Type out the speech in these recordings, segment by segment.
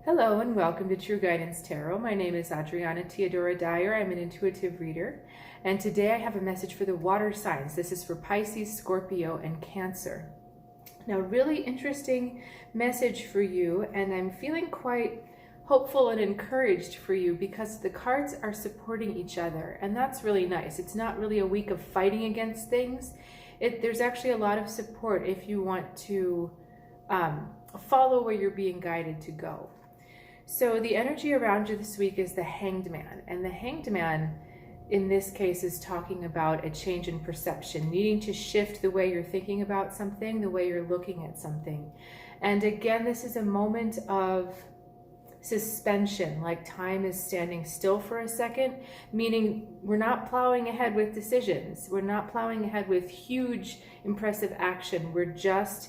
Hello and welcome to True Guidance Tarot. My name is Adriana Teodoro-Dier. I'm an intuitive reader, and today I have a message for the water signs. This is for Pisces, Scorpio, and Cancer. Now, really interesting message for you, and I'm feeling quite hopeful and encouraged for you because the cards are supporting each other, and that's really nice. It's not really a week of fighting against things. There's actually a lot of support if you want to follow where you're being guided to go. So the energy around you this week is the Hanged Man, and the Hanged Man in this case is talking about a change in perception, needing to shift the way you're thinking about something, the way you're looking at something. And again, this is a moment of suspension, like time is standing still for a second, meaning we're not plowing ahead with decisions. We're not plowing ahead with huge, impressive action. We're just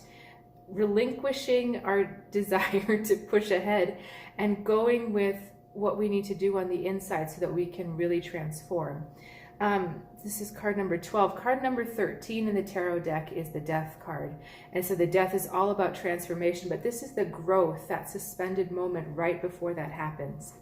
relinquishing our desire to push ahead and going with what we need to do on the inside so that we can really transform. This is card number 12. Card number 13 in the tarot deck is the Death card. And so the Death is all about transformation, but this is the growth, that suspended moment right before that happens.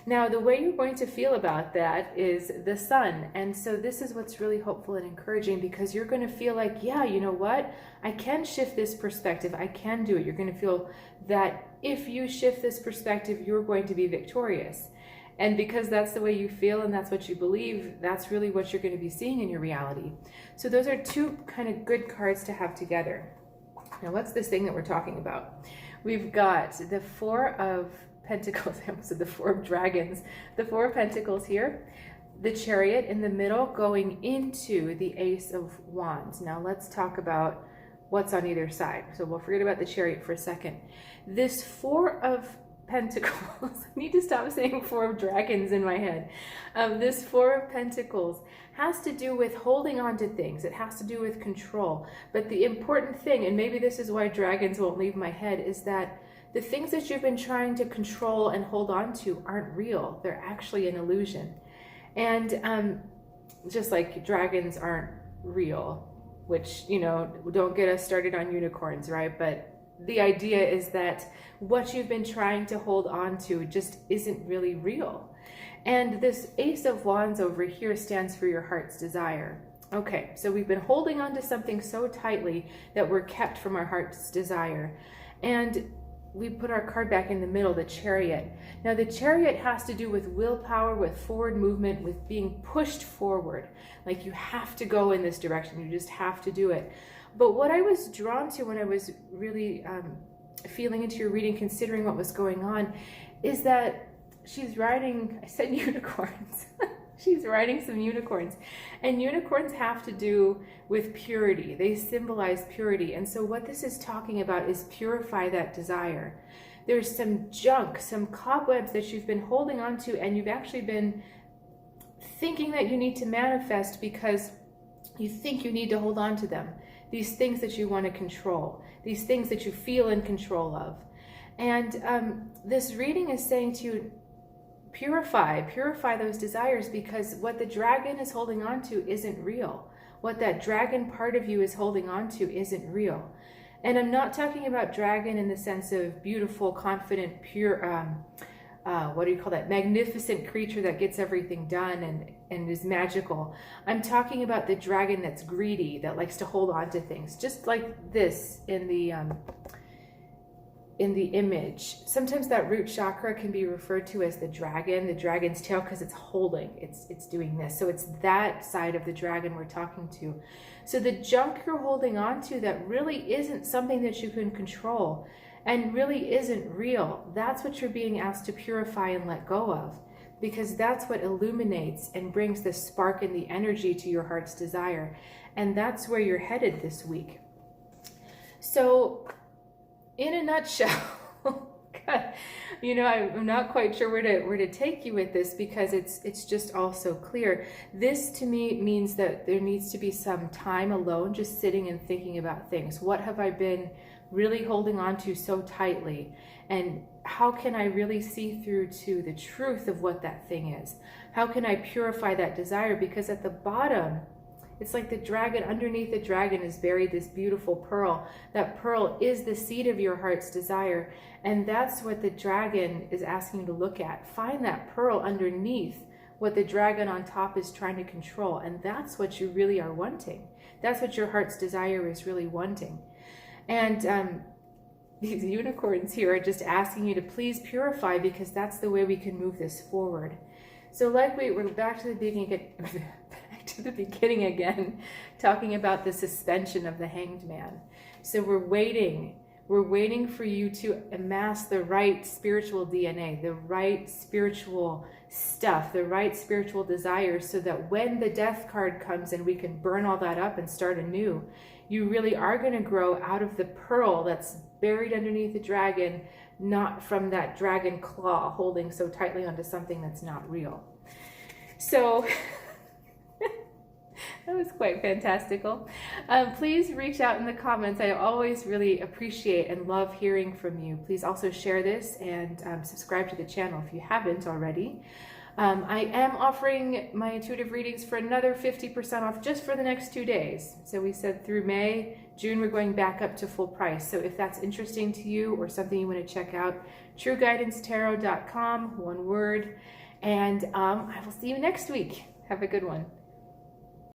Now, the way you're going to feel about that is the Sun. And so this is what's really hopeful and encouraging, because you're going to feel like, yeah, you know what? I can shift this perspective. I can do it. You're going to feel that if you shift this perspective, you're going to be victorious. And because that's the way you feel and that's what you believe, that's really what you're going to be seeing in your reality. So those are two kind of good cards to have together. Now, what's this thing that we're talking about? We've got the Four of Pentacles, so the Four of Dragons, the Four of Pentacles here, the Chariot in the middle going into the Ace of Wands. Now let's talk about what's on either side. So we'll forget about the Chariot for a second. This Four of Pentacles, I need to stop saying Four of Dragons in my head. This Four of Pentacles has to do with holding on to things. It has to do with control. But the important thing, and maybe this is why dragons won't leave my head, is that the things that you've been trying to control and hold on to aren't real. They're actually an illusion. And just like dragons aren't real, which, you know, don't get us started on unicorns, right? But the idea is that what you've been trying to hold on to just isn't really real. And this Ace of Wands over here stands for your heart's desire. Okay, so we've been holding on to something so tightly that we're kept from our heart's desire. And we put our card back in the middle, the Chariot. Now the Chariot has to do with willpower, with forward movement, with being pushed forward. Like you have to go in this direction, you just have to do it. But what I was drawn to when I was really feeling into your reading, considering what was going on, is that she's riding, I said unicorns. She's riding some unicorns. And unicorns have to do with purity. They symbolize purity. And so what this is talking about is purify that desire. There's some junk, some cobwebs that you've been holding on to, and you've actually been thinking that you need to manifest because you think you need to hold on to them. These things that you want to control, these things that you feel in control of. And this reading is saying to you, purify those desires, because what the dragon is holding on to isn't real. What that dragon part of you is holding on to isn't real. And I'm not talking about dragon in the sense of beautiful, confident, pure, what do you call that? Magnificent creature that gets everything done and is magical. I'm talking about the dragon that's greedy, that likes to hold on to things, just like this in the image. Sometimes that root chakra can be referred to as the dragon's tail, because it's holding, it's doing this. So it's that side of the dragon we're talking to. So the junk you're holding on to that really isn't something that you can control and really isn't real, that's what you're being asked to purify and let go of, because that's what illuminates and brings the spark and the energy to your heart's desire. And that's where you're headed this week. So in a nutshell, God, you know, I'm not quite sure where to take you with this, because it's just all so clear. This to me means that there needs to be some time alone, just sitting and thinking about things. What have I been really holding on to so tightly? And how can I really see through to the truth of what that thing is? How can I purify that desire? Because at the bottom It's like the dragon, underneath the dragon is buried this beautiful pearl. That pearl is the seed of your heart's desire. And that's what the dragon is asking you to look at. Find that pearl underneath what the dragon on top is trying to control. And that's what you really are wanting. That's what your heart's desire is really wanting. And these unicorns here are just asking you to please purify, because that's the way we can move this forward. So like we're back to the beginning again, talking about the suspension of the Hanged Man. So we're waiting for you to amass the right spiritual DNA, the right spiritual stuff, the right spiritual desires, so that when the death card comes and we can burn all that up and start anew, you really are going to grow out of the pearl that's buried underneath the dragon, not from that dragon claw holding so tightly onto something that's not real. So that was quite fantastical. Please reach out in the comments. I always really appreciate and love hearing from you. Please also share this and subscribe to the channel if you haven't already. I am offering my intuitive readings for another 50% off just for the next 2 days. So we said through May, June, we're going back up to full price. So if that's interesting to you or something you want to check out, trueguidancetarot.com, one word. And I will see you next week. Have a good one.